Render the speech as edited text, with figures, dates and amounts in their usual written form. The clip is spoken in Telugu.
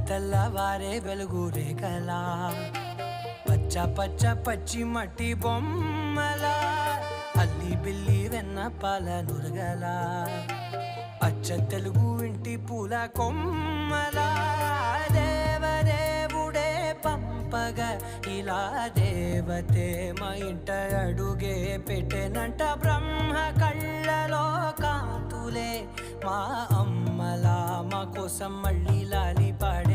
తెల్లవారే వెలుగురే కలా పచ్చ పచ్చ పచ్చి మట్టి బొమ్మల అల్లి బిల్లి వెన్న పాల నురగల అచ్చ తెలుగు ఇంటి పూల కొమ్మల దేవదేవుడే పంపగా ఇలా దేవతే మా ఇంట అడుగే పెట్టెనంట బ్రహ్మ కళ్ళలో కాంతులే మా అమ్మలా మా కోసం మళ్ళీ లాలి పాడే